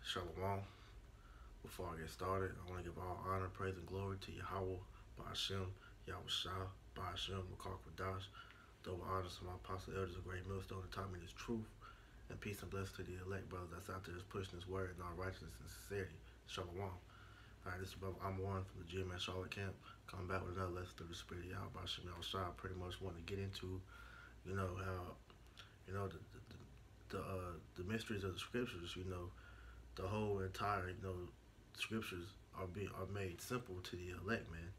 Shalom. Before I get started, I want to give all honor, praise, and glory to Yahweh, Ba'ashem, Yahweh Shah, Ba'ashem, Makar Kwadash. Double honors to my apostle elders of Great Millstone that taught me this truth. And peace and blessings to the elect brothers that's out there that's pushing this word in all righteousness and sincerity. Shalom. Alright, this is brother I'm one from the GMS Charlotte camp. Coming back with another lesson through the spirit of Yahweh, Ba'ashem, Yahweh Shah. Pretty much want to get into, how, the mysteries of the scriptures, the whole entire scriptures are made simple to the elect, man.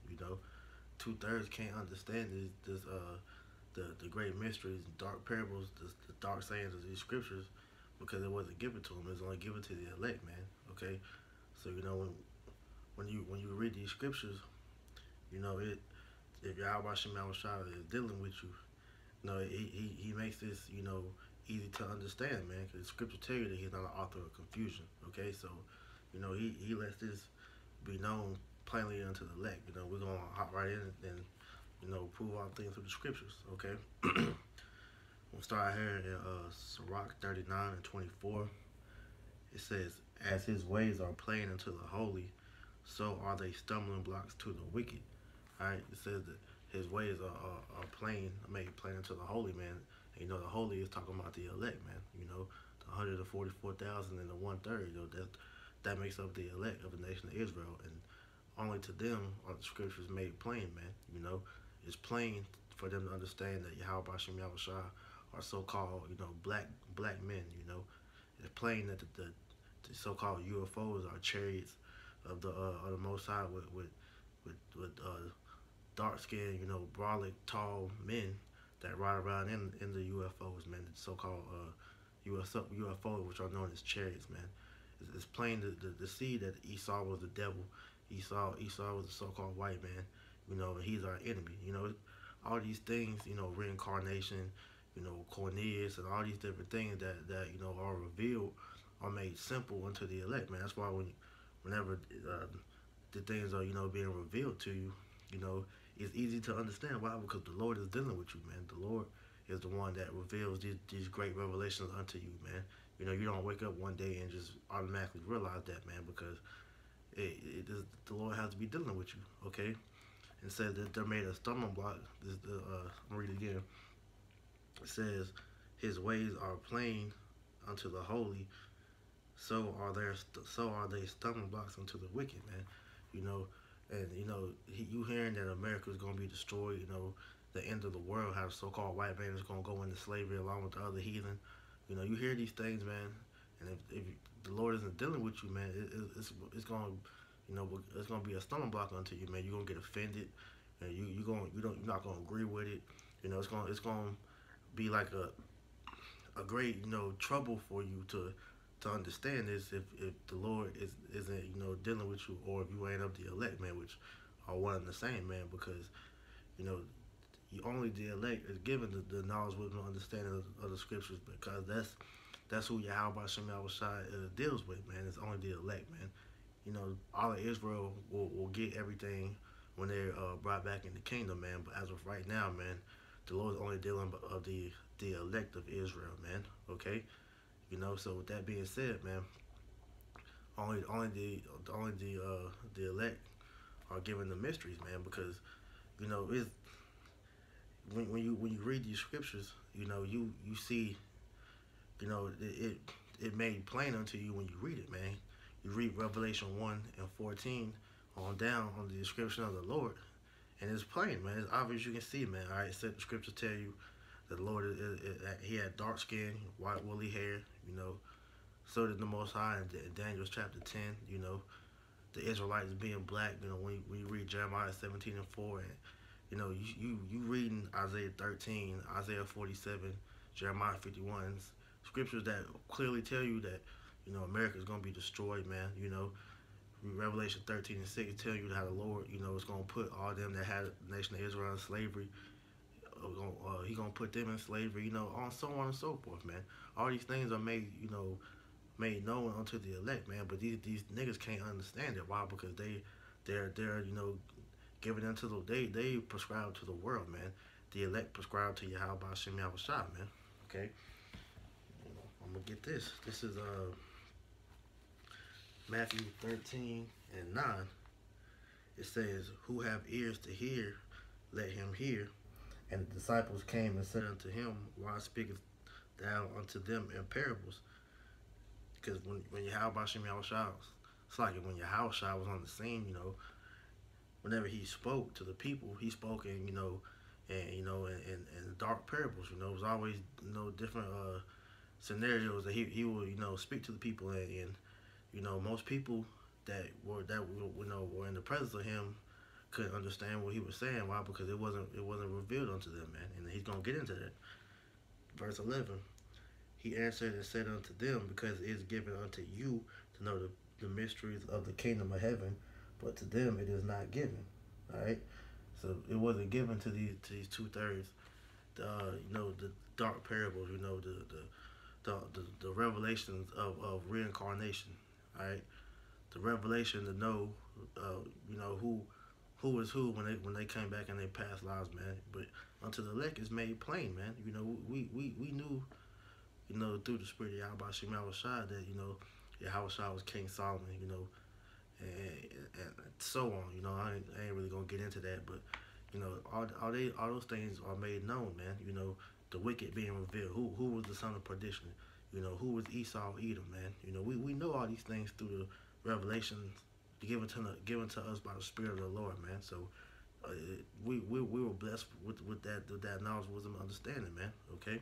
2/3 can't understand the great mysteries and dark parables, the dark sayings of these scriptures because it wasn't given to them. It was only given to the elect, man. Okay, so when you read these scriptures, it if Yahweh Shem Shah is dealing with you, he makes this easy to understand, man. Because scripture tell you that he's not an author of confusion. Okay, so he lets this be known plainly unto the elect. We're gonna hop right in and prove all things through the scriptures. Okay, we'll start here in Sirach 39:24. It says, "As his ways are plain unto the holy, so are they stumbling blocks to the wicked." All right, it says that his ways are plain, made plain unto the holy, man. And, the holy is talking about the elect, man. The 144,000 and the 1/3. That makes up the elect of the nation of Israel, and only to them are the scriptures made plain, man. It's plain for them to understand that Yahweh Bashim Yahushua are so-called, black men. It's plain that the so-called UFOs are chariots of the Most High with dark skinned, brolic, tall men that ride around in the UFOs, man. The so-called UFOs, which are known as chariots, man. It's plain to see that Esau was the devil. Esau was the so-called white man. He's our enemy. All these things, reincarnation, Cornelius, and all these different things that are revealed are made simple unto the elect, man. That's why whenever the things are being revealed to you, it's easy to understand. Why? Because the Lord is dealing with you, man. The Lord is the one that reveals these great revelations unto you, man. You don't wake up one day and just automatically realize that, man, because the Lord has to be dealing with you, okay? And says that they're made a stumbling block. I'm read it again. It says, "His ways are plain unto the holy, so are they stumbling blocks unto the wicked," man. And you hearing that America is gonna be destroyed. The end of the world, how so-called white man is gonna go into slavery along with the other heathen. You hear these things, man, and if the Lord isn't dealing with you, man, it's gonna it's gonna be a stumbling block unto you, man. You're gonna get offended, and you're not gonna agree with it. It's gonna be like a great trouble for you to understand this if the Lord isn't dealing with you, or if you ain't of the elect, man, which are one and the same, man, because you know only the elect is given the knowledge, wisdom, and understanding of the scriptures, because that's who Yahweh Shem Shai deals with, man. It's only the elect, man. All of Israel will get everything when they're brought back in the kingdom, man. But as of right now, man, the Lord is only dealing of the elect of Israel, man. Okay, So with that being said, man, only the elect are given the mysteries, man. Because it's when you read these scriptures, you see, it made plain unto you when you read it, man. You read Revelation 1:14 on down on the description of the Lord, and it's plain, man. It's obvious, you can see, man. All right, so the scriptures tell you that the Lord he had dark skin, white woolly hair. So did the Most High in Daniel chapter 10. The Israelites being black. When you read Jeremiah 17:4, and you reading Isaiah 13, Isaiah 47, Jeremiah 51, scriptures that clearly tell you that America is gonna be destroyed, man. Revelation 13:6 tell you how the Lord is gonna put all them that had the nation of Israel in slavery. He gonna put them in slavery, on so on and so forth, man. All these things are made known unto the elect, man. But these niggas can't understand it. Why? Because they're giving into they prescribe to the world, man. The elect prescribe to Yahweh Shem Yahushua, man. Okay, I'm gonna get this. This is Matthew 13:9, it says, "Who have ears to hear, let him hear." And the disciples came and said unto him, "Why speakest thou unto them in parables?" Because when Yahweh Shem Yahushua, it's like when Yahushua was on the scene, whenever he spoke to the people, he spoke in, in dark parables. It was always, different scenarios that he would, speak to the people, and most people were in the presence of him couldn't understand what he was saying. Why? Because it wasn't revealed unto them, man. And he's gonna get into that. Verse 11. He answered and said unto them, because it is given unto you to know the mysteries of the kingdom of heaven, but to them it is not given. All right. So it wasn't given to these 2/3. The dark parables. The revelations of reincarnation. All right. The revelation to know, who is who when they came back in their past lives, man. But unto the elect is made plain, man. We knew, through the spirit of Yahweh Shem Yahushua that, Yahushua was King Solomon, and so on. I ain't really gonna get into that, but all those things are made known, man. The wicked being revealed. Who was the son of perdition? Who was Esau, Edom, man. We know all these things through the revelations given to us by the Spirit of the Lord, man. So we were blessed with that knowledge, wisdom, and understanding, man. Okay.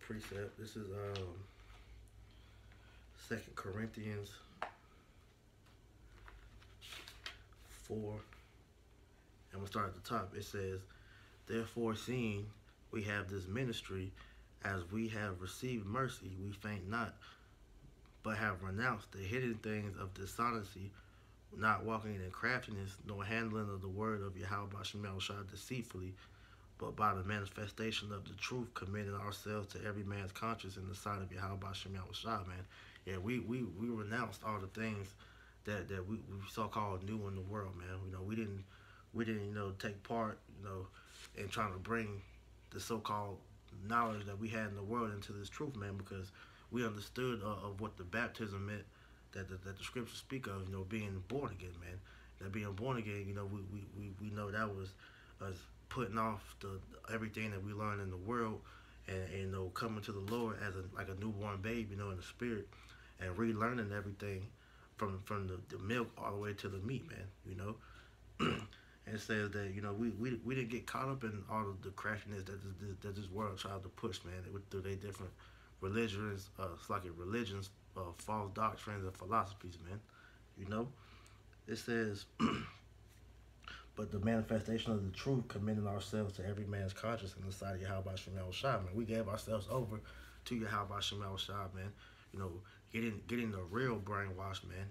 Precept. This is 2 Corinthians 4. I'm gonna start at the top. It says, "Therefore, seeing we have this ministry, as we have received mercy, we faint not, but have renounced the hidden things of dishonesty, not walking in craftiness, nor handling of the word of Yahweh Shem Yahushua deceitfully, but by the manifestation of the truth, committing ourselves to every man's conscience in the sight of Yahweh Shem Yahushua," man. Yeah, we renounced all the things that we so-called knew in the world, man. We didn't take part, in trying to bring the so-called knowledge that we had in the world into this truth, man, because we understood of what the baptism meant that the scriptures speak of, being born again, man. That being born again, we know that was us putting off everything that we learned in the world, and coming to the Lord as like a newborn babe, in the spirit, and relearning everything from the milk all the way to the meat, man. And it says that we didn't get caught up in all of the craftiness that this world tried to push, man, through their different religions, religions, false doctrines and philosophies, man. It says, "But the manifestation of the truth, commending ourselves to every man's conscience in the sight of Yahweh Shem Yahushua," man. We gave ourselves over to Yahweh Shem Yahushua, man. Getting the real brainwash, man.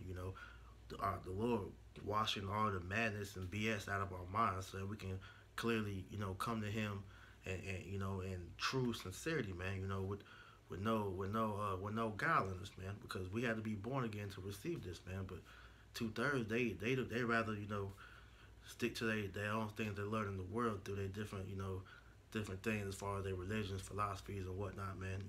The Lord washing all the madness and BS out of our minds, so that we can clearly, come to Him and in true sincerity, man. With no godliness, man. Because we had to be born again to receive this, man. But 2/3, they rather, stick to their own things they learn in the world through their different, different things as far as their religions, philosophies, and whatnot, man.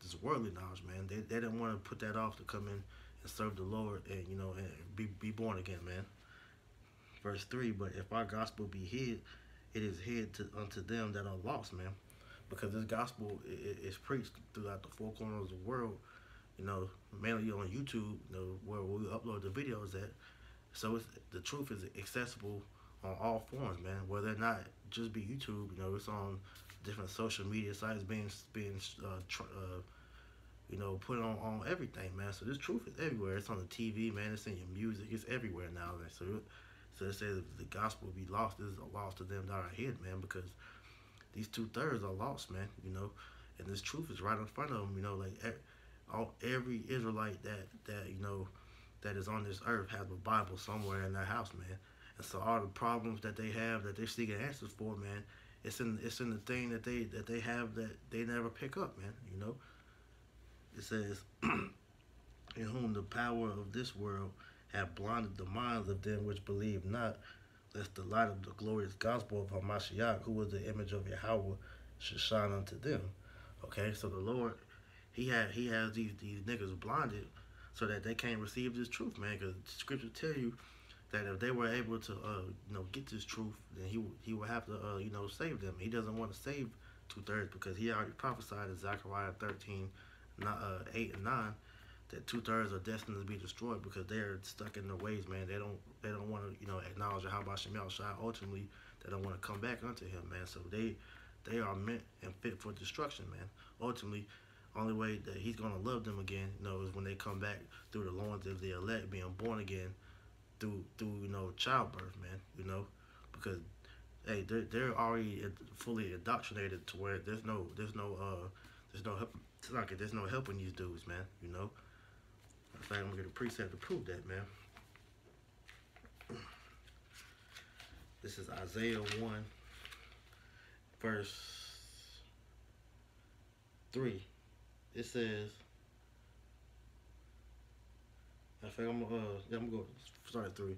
This worldly knowledge, man. They didn't want to put that off to come in and serve the Lord, and and be born again, man. Verse 3, "But if our gospel be hid, it is hid unto them that are lost," man. Because this gospel is preached throughout the four corners of the world, mainly on YouTube, where we upload the videos at. So the truth is accessible on all forms, man. Whether or not just be YouTube, it's on different social media sites being put on everything, man. So this truth is everywhere. It's on the TV, man. It's in your music. It's everywhere now, man. So it says if the gospel be lost, this is a loss to them that are hid, man, because these 2/3 are lost, man. And this truth is right in front of them. Like every Israelite that is on this earth has a Bible somewhere in their house, man. And so all the problems that they have, that they're seeking answers for, man, it's in the thing that they have that they never pick up, man. It says, "In whom the power of this world have blinded the minds of them which believe not, lest the light of the glorious gospel of Hamashiach, who was the image of Yahweh, should shine unto them." Okay, so the Lord, He has these niggas blinded so that they can't receive this truth, man. Because scripture tell you that if they were able to get this truth, then he will have to save them. He doesn't want to save 2/3 because he already prophesied in Zechariah 13, 8 and 9 that 2/3 are destined to be destroyed because they're stuck in their ways, man. They don't want to acknowledge how about Shemal Shai. Ultimately, they don't want to come back unto him, man. So they are meant and fit for destruction, man. Ultimately, only way that he's gonna love them again, is when they come back through the loins of the elect, being born again through childbirth, man. Because hey, they're already fully indoctrinated to where there's no help. It's like there's no helping these dudes, man. In fact, I'm gonna get a precept to prove that, man. This is Isaiah 1, verse 3. It says, in fact, I'm gonna go start at 3.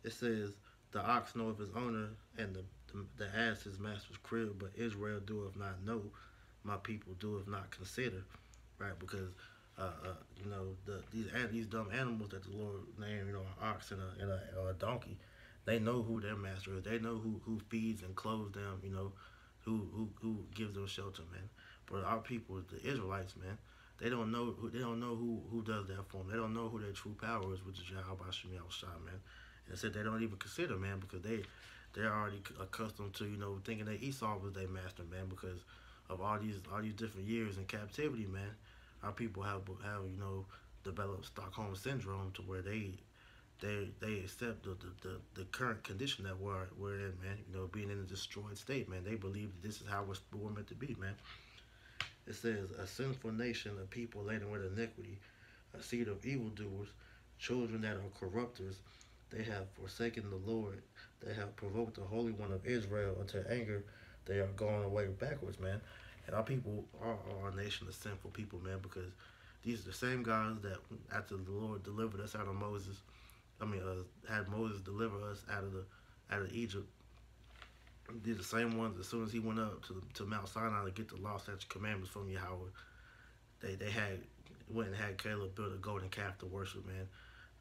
It says, the ox knoweth his owner, and the ass his master's crib, but Israel doeth not know, my people doeth not consider, right? Because these dumb animals that the Lord named, an ox and a donkey, they know who their master is. They know who feeds and clothes them. Who gives them shelter, man. But our people, the Israelites, man, they don't know who does that for them. They don't know who their true power is, which is Yahweh Shemal Shai, man. And said they don't even consider, man, because they're already accustomed to thinking that Esau was their master, man, because of all these different years in captivity, man. Our people have developed Stockholm syndrome to where they accept the current condition that we're in, man. Being in a destroyed state, man. They believe that this is how we're meant to be, man. It says, a sinful nation, a people laden with iniquity, a seed of evildoers, children that are corrupters. They have forsaken the Lord. They have provoked the Holy One of Israel unto anger. They are going away backwards, man. And our people are a nation of sinful people, man, because these are the same guys that after the Lord delivered us out of Moses, had Moses deliver us out of Egypt. These are the same ones. As soon as he went up to Mount Sinai to get the law, statutes, commandments from Yahweh, they went and had Caleb build a golden calf to worship, man.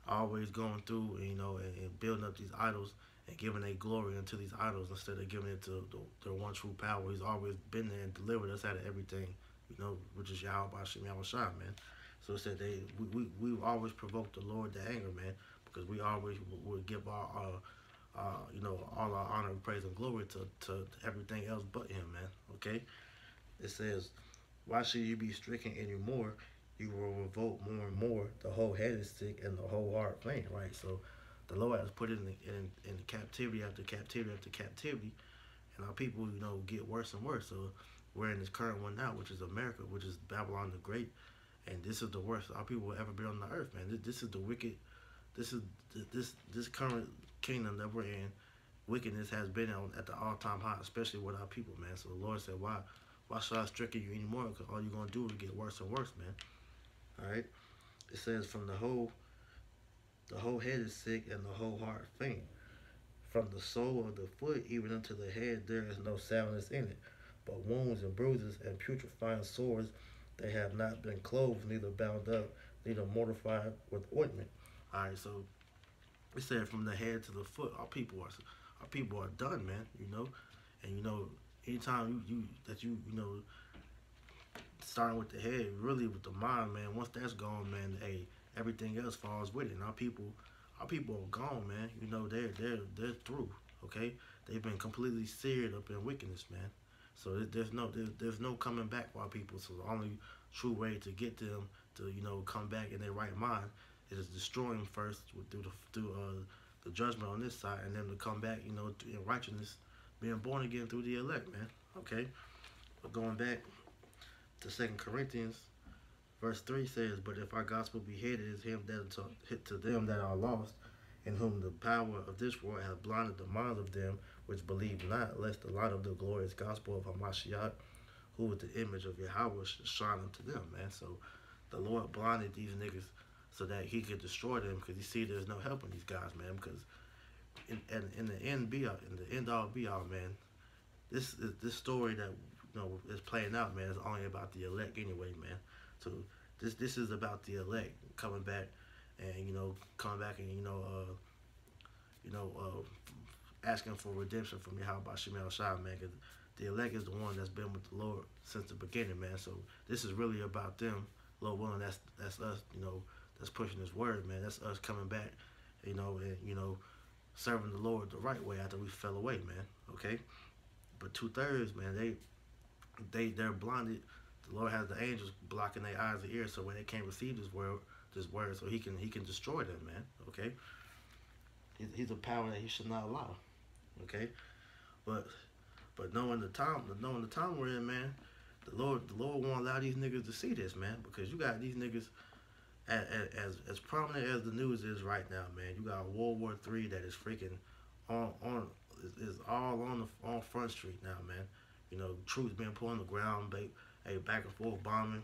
Always going through, and building up these idols and giving their glory unto these idols instead of giving it to their one true power. He's always been there and delivered us out of everything, which is Yahweh Shemal Shai, man. So it said we've always provoked the Lord to anger, man, because we always would give all our honor, praise, and glory to everything else but him, man. Okay? It says, why should you be stricken anymore? You will revolt more and more. The whole head is sick and the whole heart faint, right? So the Lord has put it in captivity after captivity after captivity, and our people, get worse and worse. So we're in this current one now, which is America, which is Babylon the Great, and this is the worst our people will ever be on the earth, man. This is the wicked. This is this current kingdom that we're in. Wickedness has been at the all-time high, especially with our people, man. So the Lord said, why should I stricken you anymore? Because all you're going to do is get worse and worse, man. All right? It says, from the whole head is sick and the whole heart faint. From the sole of the foot even unto the head there is no soundness in it, but wounds and bruises and putrefying sores. They have not been clothed, neither bound up, neither mortified with ointment. All right, so it said from the head to the foot, our people are done, man. And anytime you starting with the head, really with the mind, man. Once that's gone, man, everything else falls with it. And our people are gone, man. They're through. Okay, they've been completely seared up in wickedness, man. So there's no coming back for our people. So the only true way to get them to come back in their right mind is destroy them first through the judgment on this side, and then to come back, in righteousness, being born again through the elect, man. Okay, but going back to 2 Corinthians, verse 3 says, but if our gospel be hid, it is him that hit to them that are lost, in whom the power of this world hath blinded the minds of them which believe not, lest the light of the glorious gospel of Hamashiach, who is the image of Yahweh, should shine unto them, man. So the Lord blinded these niggas so that he could destroy them, because you see there's no helping these guys, man, because in the end all be all, man, this story that is playing out, man, is only about the elect anyway, man. So this is about the elect coming back, and coming back and you know asking for redemption from Yahweh Shemel Shai, man. Cause the elect is the one that's been with the Lord since the beginning, man. So this is really about them. Lord willing, that's us, that's pushing His word, man. That's us coming back, and serving the Lord the right way after we fell away, man. Okay, but 2/3, man, they're blinded. The Lord has the angels blocking their eyes and ears, so when they can't receive this word, so He can destroy them, man. Okay, he's a power that He should not allow. Okay, but knowing the time we're in, man, the Lord won't allow these niggas to see this, man, because you got these niggas as prominent as the news is right now, man. You got World War III that is freaking on is all on Front Street now, man. Troops being put on the ground, back and forth bombing.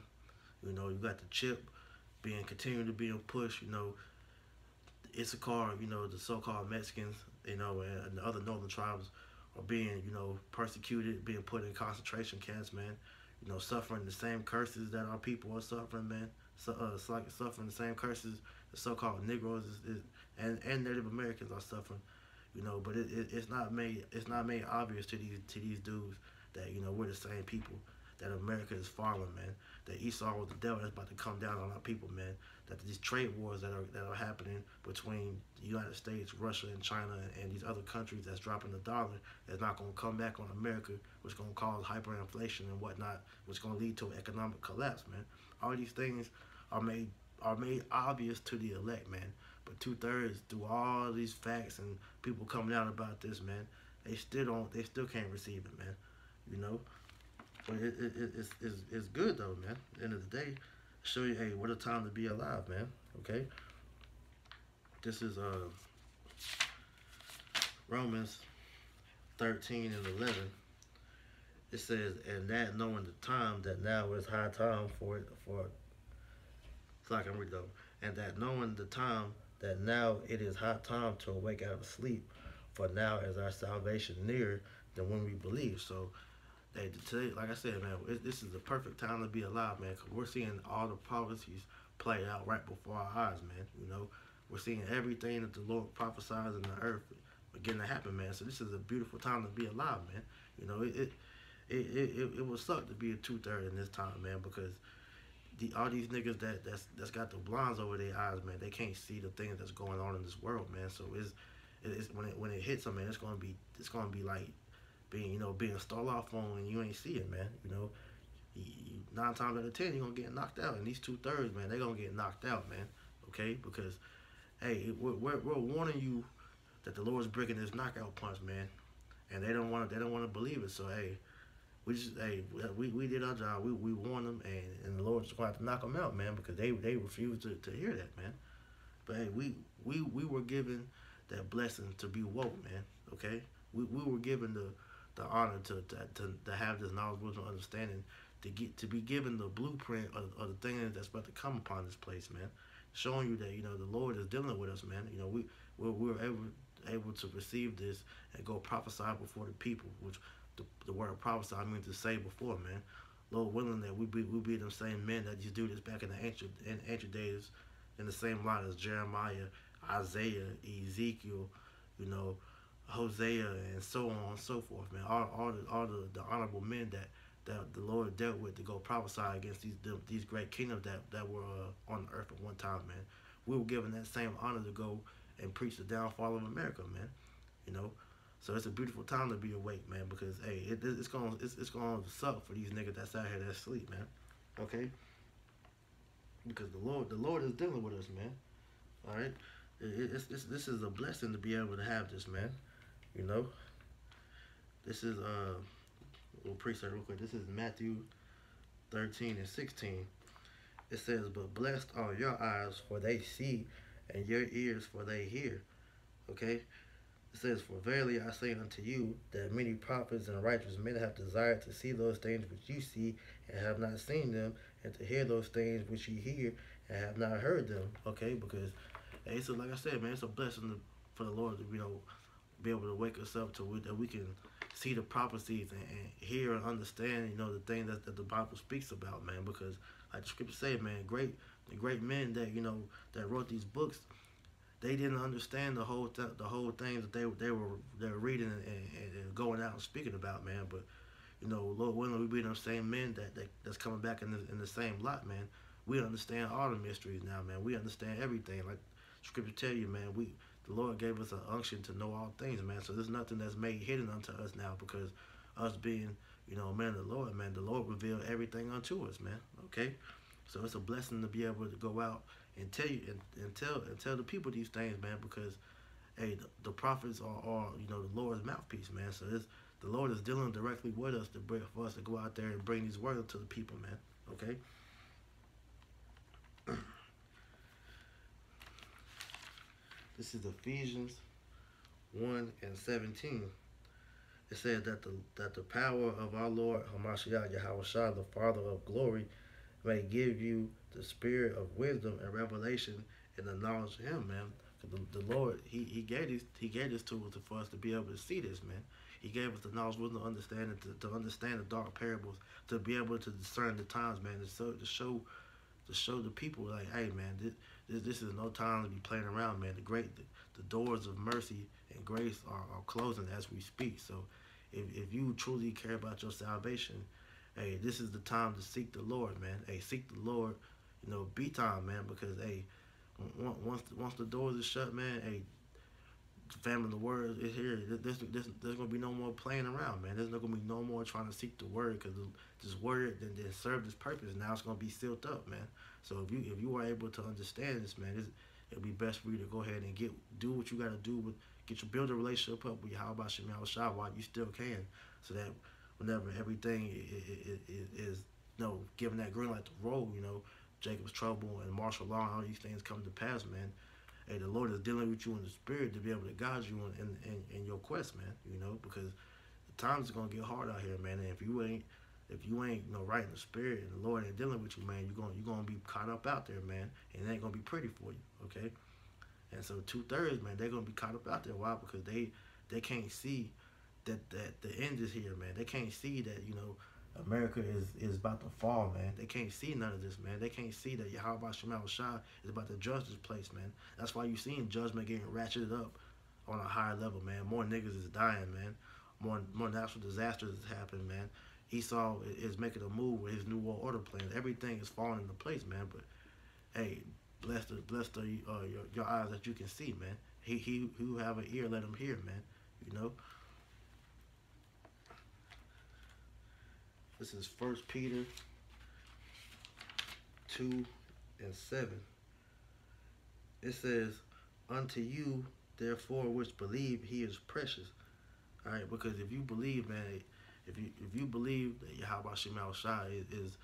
You got the chip being continuing to being pushed. Issachar, the so-called Mexicans, and the other northern tribes are being, persecuted, being put in concentration camps, man. Suffering the same curses that our people are suffering, man. So, it's like suffering the same curses the so-called Negroes and Native Americans are suffering. But it's not made obvious to these dudes that we're the same people, that America is falling, man. That Esau was the devil that's about to come down on our people, man. That these trade wars that are happening between the United States, Russia, and China, and these other countries that's dropping the dollar is not going to come back on America, which is going to cause hyperinflation and whatnot, which is going to lead to an economic collapse, man. All these things are made obvious to the elect, man. But 2/3 through all these facts and people coming out about this, man, they still can't receive it, man. You know. But it's good though, man. At the end of the day, show you, hey, what a time to be alive, man. Okay. This is Romans 13 and 11. It says, and that knowing the time that now is high time for so I can read though. And that knowing the time that now it is high time to awake out of sleep, for now is our salvation nearer than when we believe. So today, like I said, man, this is the perfect time to be alive, man, because we're seeing all the prophecies play out right before our eyes, man. We're seeing everything that the Lord prophesies in the earth beginning to happen, man. So this is a beautiful time to be alive, man. It would suck to be a 2/3 in this time, man, because all these niggas that's got the blinds over their eyes, man, they can't see the things that's going on in this world, man. So it's when it hits them, man, it's gonna be like being stalled off on and you ain't see it, man. 9 times out of 10 you're gonna get knocked out, and these 2/3, man, they gonna get knocked out, man. Okay, because hey, we're warning you that the Lord's breaking this knockout punch, man, and they don't want to believe it. So hey, we did our job. We warned them, and the Lord's going to have to knock them out, man, because they refused to hear that, man. But hey, we were given that blessing to be woke, man. Okay, we were given the honor to have this knowledge, wisdom, understanding, to be given the blueprint of the things that's about to come upon this place, man. Showing you that the Lord is dealing with us, man. We're able to receive this and go prophesy before the people, which the word prophesy means to say before, man. Lord willing that we be them same men that used to do this back in the ancient days, in the same line as Jeremiah, Isaiah, Ezekiel, Hosea, and so on and so forth, man. All the honorable men that the Lord dealt with to go prophesy against these great kingdoms that were on the earth at one time, man. We were given that same honor to go and preach the downfall of America, man. So it's a beautiful time to be awake, man, because hey, it's gonna suck for these niggas that's out here that sleep, man. Okay, because the Lord is dealing with us, man. All right, this is a blessing to be able to have this, man. This is we'll preach that real quick. This is Matthew 13 and 16. It says, "But blessed are your eyes, for they see, and your ears, for they hear." Okay. It says, "For verily I say unto you, that many prophets and righteous men have desired to see those things which you see, and have not seen them, and to hear those things which you hear, and have not heard them." Okay, because hey, so like I said, man, it's a blessing for the Lord to be able to wake us up to that we can see the prophecies and hear and understand, the things that the Bible speaks about, man. Because like the scripture say, man, the great men that that wrote these books, they didn't understand the whole thing that they were reading and going out and speaking about, man. But Lord willing, we be them same men that's coming back in the same lot, man. We understand all the mysteries now, man. We understand everything. Like Scripture tell you, man, the Lord gave us an unction to know all things, man. So there's nothing that's made hidden unto us now, because us being, man of the Lord, man, the Lord revealed everything unto us, man. Okay, so it's a blessing to be able to go out and tell you and tell the people these things, man, because hey, the prophets are the Lord's mouthpiece, man. So the Lord is dealing directly with us for us to go out there and bring these words to the people, man. Okay. This is Ephesians 1:17. It says that the power of our Lord Hamashiach Yahushua, the Father of glory, may give you the spirit of wisdom and revelation and the knowledge of Him, man. The Lord, He gave this to us for us to be able to see this, man. He gave us the knowledge, wisdom, understanding to understand the dark parables, to be able to discern the times, man. To show the people, like, hey, man, this is no time to be playing around, man. The doors of mercy and grace are closing as we speak. So if you truly care about your salvation, hey, this is the time to seek the Lord, man. Hey, seek the Lord, be time, man, because hey, once the doors are shut, man, hey, family, the word is here. There's gonna be no more playing around, man. There's not gonna be no more trying to seek the word, because this word then served its purpose. Now it's gonna be sealed up, man. So if you are able to understand this, man, it'll be best for you to go ahead and do what you gotta do build a relationship up with Yahweh Shem Yahushua while you still can, so that whenever everything is given that green light to roll, Jacob's trouble and martial law and all these things come to pass, man. Hey, the Lord is dealing with you in the spirit to be able to guide you in your quest, man. Because the times are gonna get hard out here, man. And if you ain't right in the spirit and the Lord ain't dealing with you, man, you're gonna be caught up out there, man. And it ain't gonna be pretty for you, okay? And so 2/3, man, they're gonna be caught up out there. Why? Because they can't see that the end is here, man. They can't see that America is about to fall, man. They can't see none of this, man. They can't see that Yahweh Shema Shai is about to judge this place, man. That's why you're seeing judgment getting ratcheted up on a higher level, man. More niggas is dying, man. More natural disasters is happening, man. Esau is making a move with his new world order plan. Everything is falling into place, man. But hey, bless your eyes that you can see, man. He who have an ear, let him hear, man. This is 1 Peter 2:7. It says, unto you, therefore, which believe, he is precious. All right, because if you believe, man, if you believe that Yahweh Shema Shai is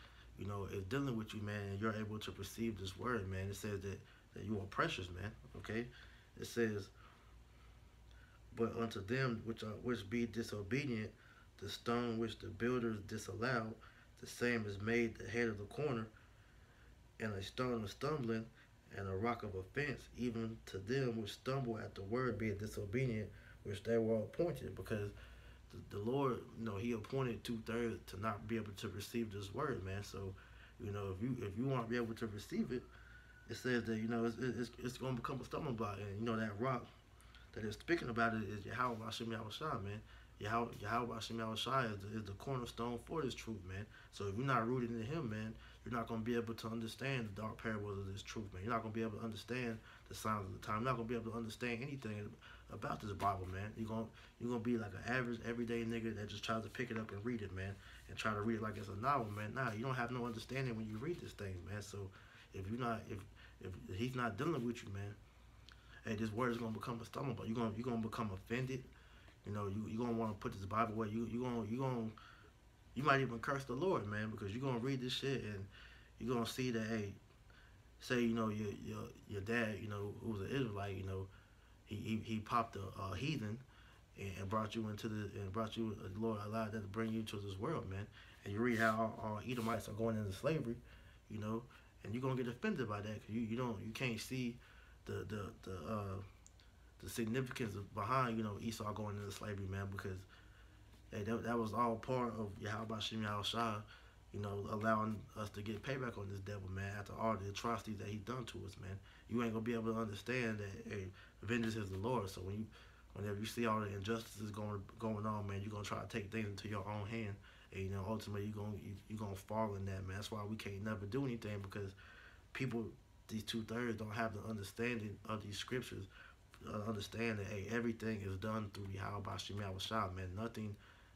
dealing with you, man, and you're able to perceive this word, man, it says that you are precious, man. Okay, it says, but unto them which be disobedient, the stone which the builders disallowed, the same is made the head of the corner, and a stone of stumbling, and a rock of offense, even to them which stumble at the word, being disobedient, which they were appointed. Because the Lord, He appointed 2/3 to not be able to receive this word, man. So, if you want to be able to receive it, it says that it's going to become a stumbling block, and that rock that is speaking about it is Yahweh Hashem Yahushua, man. Yahweh Hashem Yahushua is the cornerstone for this truth, man. So if you're not rooted in Him, man, you're not going to be able to understand the dark parables of this truth, man. You're not going to be able to understand the signs of the time. You're not going to be able to understand anything about this Bible, man. You're gonna be like an average, everyday nigga that just tries to pick it up and read it, man, and try to read it like it's a novel, man. Nah, you don't have no understanding when you read this thing, man. So if He's not dealing with you, man, hey, this word is gonna become a stumbling block. You're gonna become offended. You're gonna want to put this Bible away. You might even curse the Lord, man, because you're gonna read this shit and you're gonna see that, hey, say your dad, who's an Israelite, he popped a heathen and brought you the Lord allowed that to bring you to this world, man. And you read how all Edomites are going into slavery, and you're gonna get offended by that, because you can't see the the significance behind, Esau going into slavery, man, because hey, that was all part of Yahweh Shem Yahushua, allowing us to get payback on this devil, man, after all the atrocities that he done to us, man. You ain't gonna be able to understand that, hey, vengeance is the Lord. So whenever you see all the injustices going on, man, you're gonna try to take things into your own hand, and ultimately you're gonna fall in that, man. That's why we can't never do anything, because people, these 2/3 don't have the understanding of these scriptures. Understand that, hey, everything is done through Yahweh Shem Yahushua, man.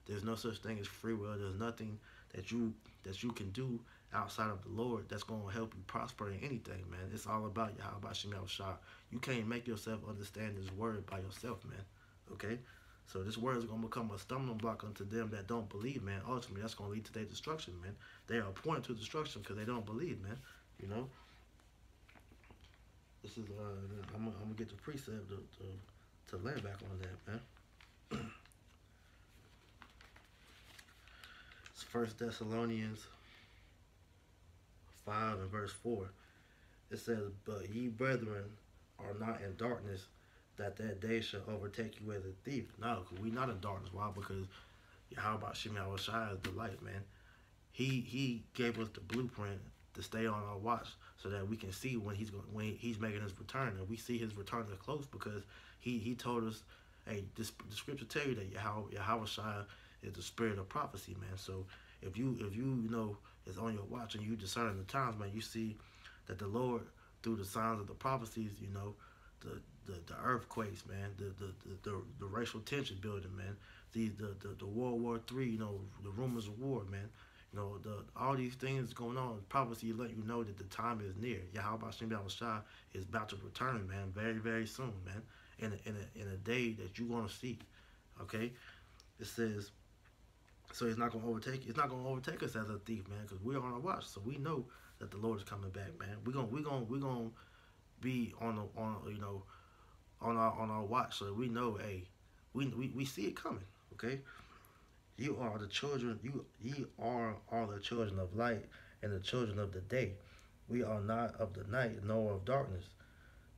There's no such thing as free will. There's nothing that you can do outside of the Lord that's gonna help you prosper in anything, man. It's all about Yahweh Shem Yahushua. You can't make yourself understand this word by yourself, man. Okay? So this word is gonna become a stumbling block unto them that don't believe, man. Ultimately, that's gonna lead to their destruction, man. They are pointing to destruction because they don't believe, man. This is I'm gonna get the precept to land back on that, man. It's 1 Thessalonians 5 and verse 4. It says, "But ye brethren are not in darkness, that day shall overtake you as a thief." No, because we not in darkness. Why? Because Yahweh Shem Yahushua is the light, man. He gave us the blueprint to stay on our watch, so that we can see when he's making his return, and we see his return is close, because he told us, hey, the scripture tell you that Yahweh is the spirit of prophecy, man. So if you is on your watch and you discern the times, man, you see that the Lord, through the signs of the prophecies, the earthquakes, man, the racial tension building, man, the World War III, the rumors of war, man, all these things going on, prophecy let you know that the time is near. Yahweh Shem Yahushua is about to return, man, very, very soon, man, in a day that you're gonna see. Okay, it says, so it's not gonna overtake us as a thief, man, because we're on our watch, so we know that the Lord is coming back, man. We're gonna be on our watch, so that we know, hey, we see it coming. Okay. Ye are the children of light and the children of the day. We are not of the night, nor of darkness.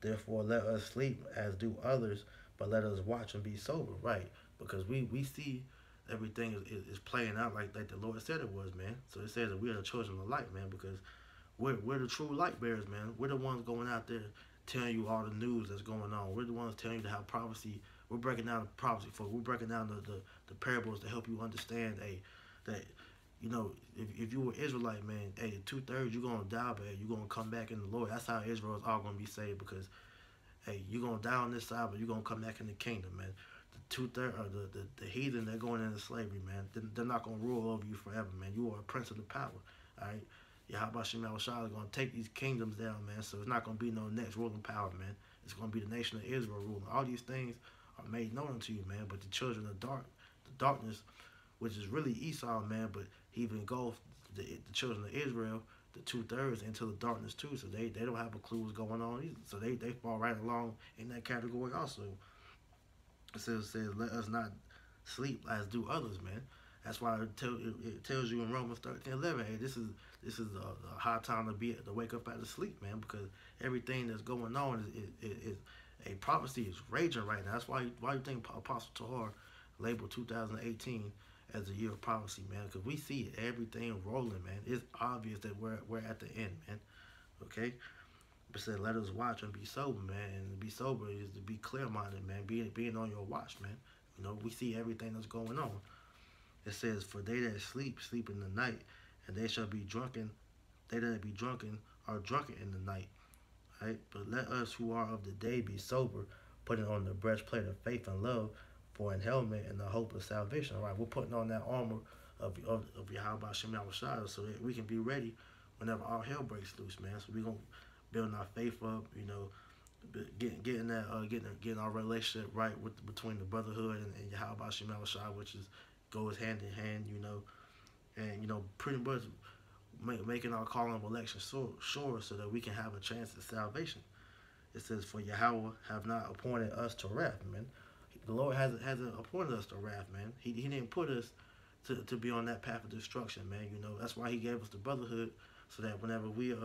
Therefore let us sleep as do others, but let us watch and be sober. Right? Because we see everything is playing out like the Lord said it was, man. So it says that we are the children of light, man, because we're the true light bearers, man. We're the ones going out there telling you all the news that's going on. We're the ones telling you how prophecy. We're breaking down the prophecy for. We're breaking down the parables to help you understand, that if you were Israelite, man, hey, 2/3 you're gonna die, but you're gonna come back in the Lord. That's how Israel is all gonna be saved, because hey, you're gonna die on this side, but you're gonna come back in the kingdom, man. The 2/3 or the heathen, they're going into slavery, man. They're not gonna rule over you forever, man. You are a prince of the power, all right. Yahweh Shem Yahushua is gonna take these kingdoms down, man. So it's not gonna be no next ruling power, man. It's gonna be the nation of Israel ruling. All these things are made known unto you, man. But the children of the darkness, which is really Esau, man, but he even engulfed the children of Israel, the 2/3, into the darkness too. So they don't have a clue what's going on either. So they fall right along in that category also. It says let us not sleep as do others, man. That's why it tells you in Romans 13:11, hey, this is a high time to wake up out of sleep, man, because everything that's going on is a prophecy is raging right now. That's why you think Apostle Tahar labeled 2018 as a year of prophecy, man, because we see everything rolling, man. It's obvious that we're at the end, man. Okay, but said let us watch and be sober, man. And to be sober is to be clear-minded, man. Being on your watch, man. We see everything that's going on. It says, "For they that sleep in the night, and they shall be drunken. They that be drunken are drunken in the night." Right? But let us who are of the day be sober, putting on the breastplate of faith and love, for an helmet and the hope of salvation. All right, we're putting on that armor of Yahweh Shem Yahushua, so that we can be ready whenever all hell breaks loose, man. So we're gonna build our faith up, getting our relationship right between the brotherhood and Yahweh Shem Yahushua, which goes hand in hand, and pretty much making our calling of election sure, so that we can have a chance at salvation. It says, "For Yahweh have not appointed us to wrath," man. The Lord hasn't appointed us to wrath, man. He didn't put us to be on that path of destruction, man. That's why He gave us the brotherhood, so that whenever we're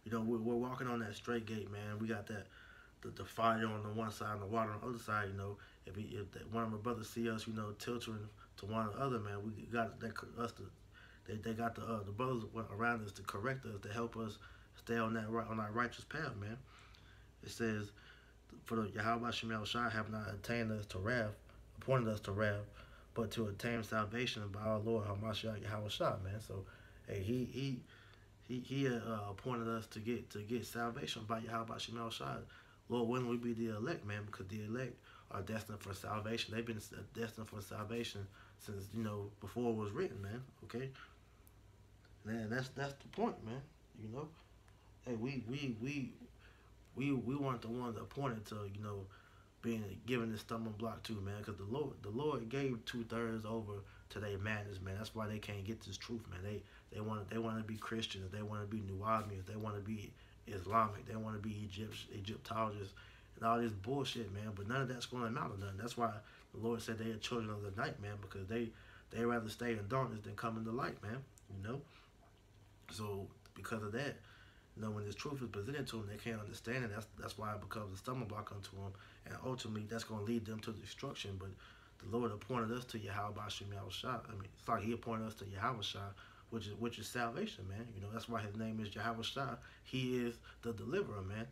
walking on that straight gate, man, we got that the fire on the one side and the water on the other side. If one of my brothers see us, tilting to one or the other, man, we got that us to they got the brothers around us to correct us, to help us stay on that righteous path, man. It says, for the Yahweh Shem Shai have not attained us to wrath, appointed us to wrath, but to attain salvation by our Lord Hamashiach Yahweh Shai, man. So, hey, he appointed us to get salvation by Yahweh Shem Shai. Lord, when we be the elect, man, because the elect are destined for salvation. They've been destined for salvation since before it was written, man. Okay, man, that's the point, man. Hey, we weren't the ones appointed to being given this stumbling block too, man. Because the Lord gave 2/3 over to their madness, man. That's why they can't get this truth, man. They want to be Christians, they want to be Nuwabians, they want to be Islamic, they want to be Egyptologists, and all this bullshit, man. But none of that's going to amount to nothing. That's why the Lord said they are children of the night, man, because they rather stay in darkness than come in the light, man. So because of that, when this truth is presented to them, they can't understand it. That's why it becomes a stumbling block unto them, and ultimately that's going to lead them to destruction. But the Lord appointed us to Yahweh Shem Shai. I mean, it's like He appointed us to Yahweh Shai, which is salvation, man. That's why His name is Yahweh Shai. He is the deliverer, man.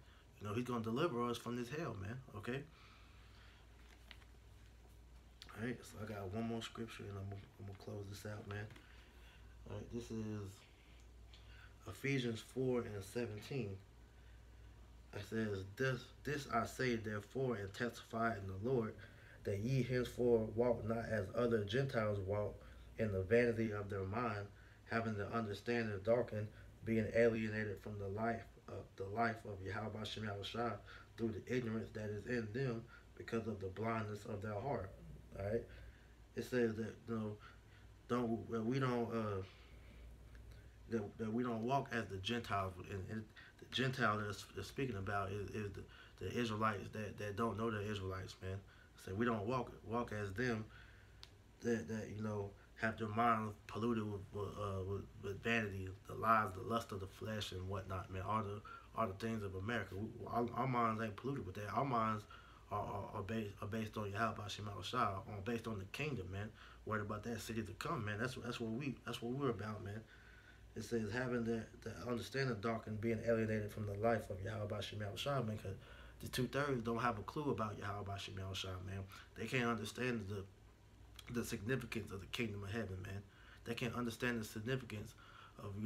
He's going to deliver us from this hell, man. Okay. All right. So I got one more scripture, and I'm gonna close this out, man. All right. This is Ephesians 4:17. It says, This I say therefore and testify in the Lord, that ye henceforth walk not as other Gentiles walk, in the vanity of their mind, having the understanding darkened, being alienated from the life of Yahweh Shem Shai through the ignorance that is in them, because of the blindness of their heart. All right. It says that that we don't walk as the Gentiles, and the Gentile that it's speaking about is the Israelites that don't know they're Israelites, man. So we don't walk as them that have their minds polluted with vanity, the lies, the lust of the flesh, and whatnot, man. All the things of America. Our minds ain't polluted with that. Our minds are based on Yahweh Shem Shai, based on the kingdom, man. Worried about that city to come, man. That's what we're about, man. It says having the understanding darkened, being alienated from the life of Yahweh Shem Shai, man. Because the 2/3 don't have a clue about Yahweh Shem Shai, man. They can't understand the significance of the kingdom of heaven, man. They can't understand the significance of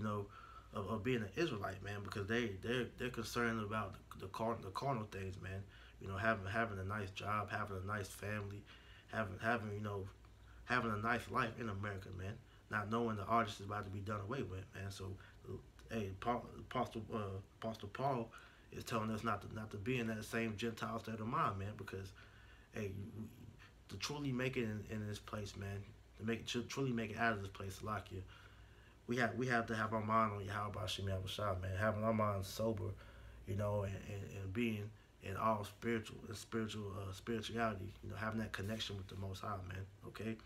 of being an Israelite, man, because they're concerned about the carnal things, man. Having a nice job, having a nice family, having a nice life in America, man. Not knowing the artist is about to be done away with, man. So, hey, Apostle Paul is telling us not to be in that same Gentile state of mind, man. Because, hey, to truly make it in this place, man, to truly make it out of this place, like we have to have our mind on Yahweh Shem Shai, man. Having our minds sober, and being in all spirituality, having that connection with the Most High, man. Okay.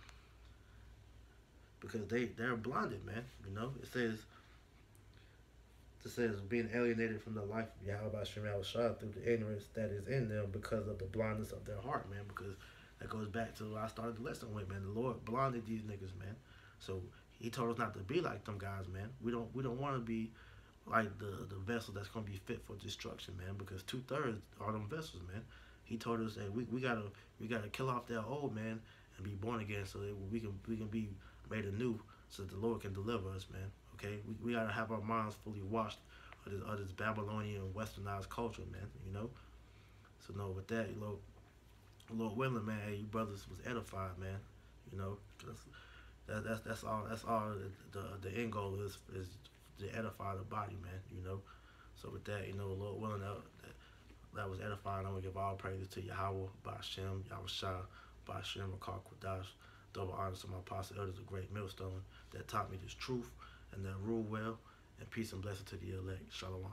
Because they're blinded, man. It says being alienated from the life of Yahweh Shem Shai through the ignorance that is in them, because of the blindness of their heart, man. Because that goes back to what I started the lesson with, man. The Lord blinded these niggas, man. So He told us not to be like them guys, man. We don't want to be like the vessel that's gonna be fit for destruction, man. Because 2/3 are them vessels, man. He told us that we gotta kill off that old man and be born again, so that we can be made anew, so that the Lord can deliver us, man. Okay, we gotta have our minds fully washed of this Babylonian westernized culture, man. So with that, Lord willing, man, hey, you brothers was edified, man. That's all the end goal is to edify the body, man. So with that, Lord willing, that was edifying. I'm gonna give all praises to Yahweh, Ba'ashem, Yahweh Shai, Ba'ashem, Rakar Quadash. Double honors to my apostle elders, a great millstone that taught me this truth and that rule well, and peace and blessing to the elect. Shalom.